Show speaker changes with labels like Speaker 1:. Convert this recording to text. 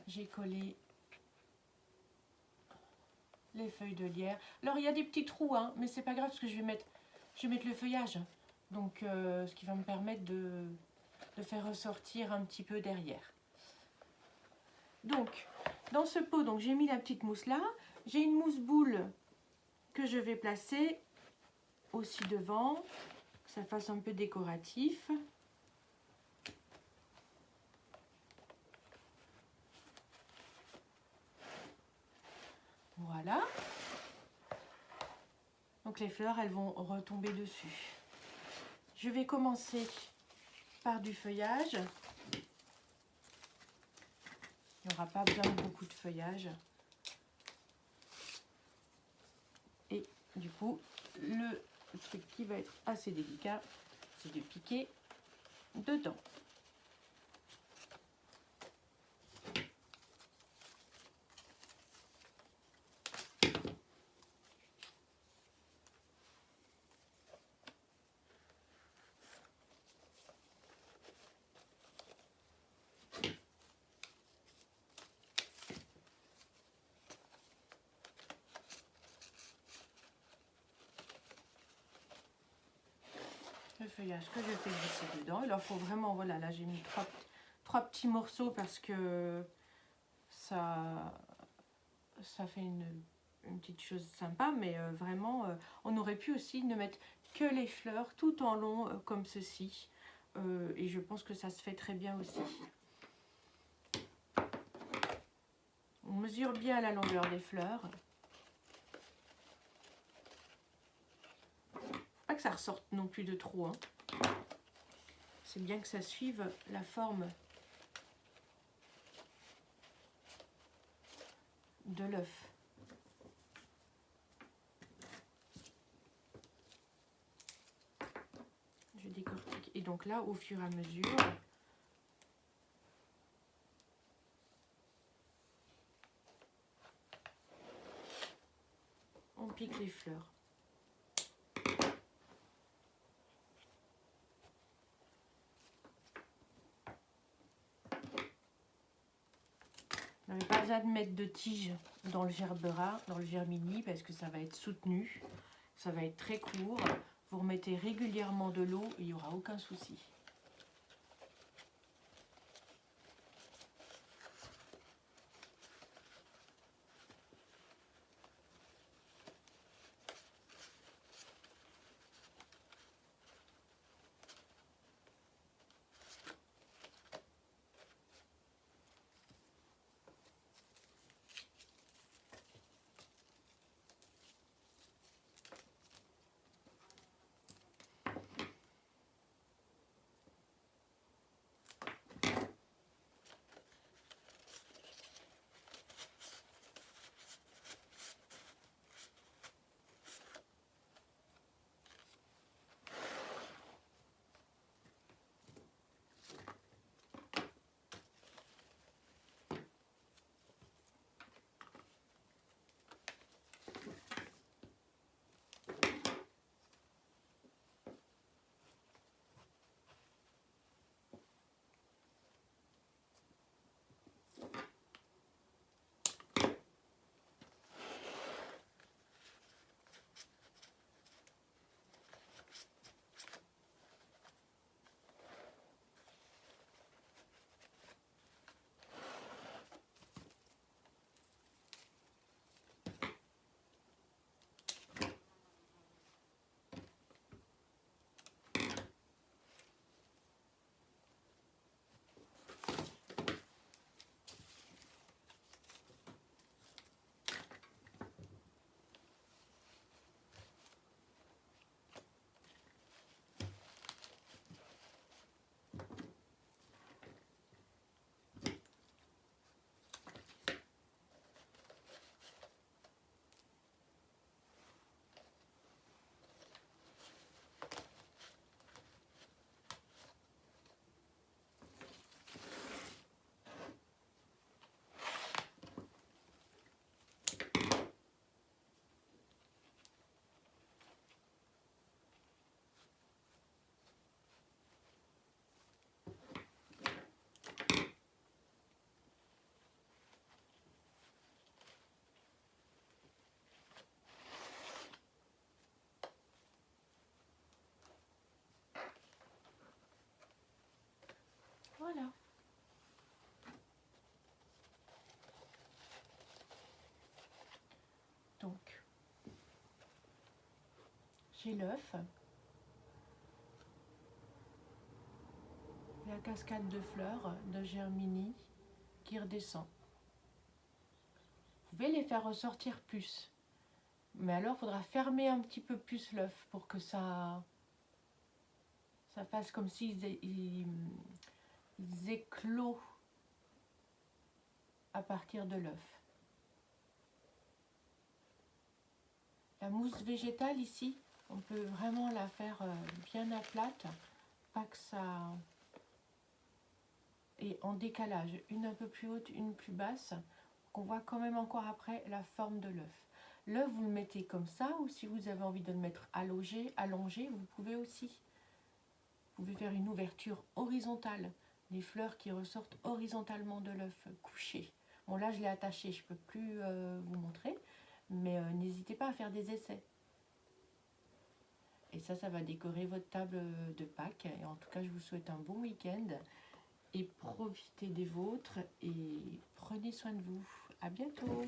Speaker 1: j'ai collé les feuilles de lierre. Alors il y a des petits trous, hein, mais c'est pas grave parce que je vais mettre le feuillage. Donc ce qui va me permettre de faire ressortir un petit peu derrière. Donc dans ce pot, donc j'ai mis la petite mousse là. J'ai une mousse boule que je vais placer aussi devant, que ça fasse un peu décoratif. Voilà. Donc les fleurs, elles vont retomber dessus. Je vais commencer par du feuillage. Il n'y aura pas besoin de beaucoup de feuillage. Et du coup, le truc qui va être assez délicat, c'est de piquer dedans. Le feuillage que je fais glisser dedans. Il leur faut vraiment, voilà, là j'ai mis trois petits morceaux parce que ça fait une petite chose sympa, mais vraiment, on aurait pu aussi ne mettre que les fleurs tout en long comme ceci. Et je pense que ça se fait très bien aussi. On mesure bien la longueur des fleurs. Pas que ça ressorte non plus de trop, hein. C'est bien que ça suive la forme de l'œuf. Je décortique. Et donc là, au fur et à mesure, on pique les fleurs. Vous n'avez pas besoin de mettre de tige dans le gerbera, dans le germini, parce que ça va être soutenu. Ça va être très court. Vous remettez régulièrement de l'eau et il n'y aura aucun souci. j'ai l'œuf, la cascade de fleurs de Germini qui redescend. Vous pouvez les faire ressortir plus, mais alors il faudra fermer un petit peu plus l'œuf pour que ça fasse comme s'ils ils éclosent à partir de l'œuf. La mousse végétale ici, on peut vraiment la faire bien à plate, pas que ça... Et en décalage, une un peu plus haute, une plus basse, qu'on voit quand même encore après la forme de l'œuf. L'œuf, vous le mettez comme ça, ou si vous avez envie de le mettre allongé, vous pouvez aussi. Vous pouvez faire une ouverture horizontale, des fleurs qui ressortent horizontalement de l'œuf couché. Bon là, je l'ai attaché, je ne peux plus vous montrer, mais n'hésitez pas à faire des essais. Et ça va décorer votre table de Pâques. Et en tout cas, je vous souhaite un bon week-end. Et profitez des vôtres et prenez soin de vous. À bientôt.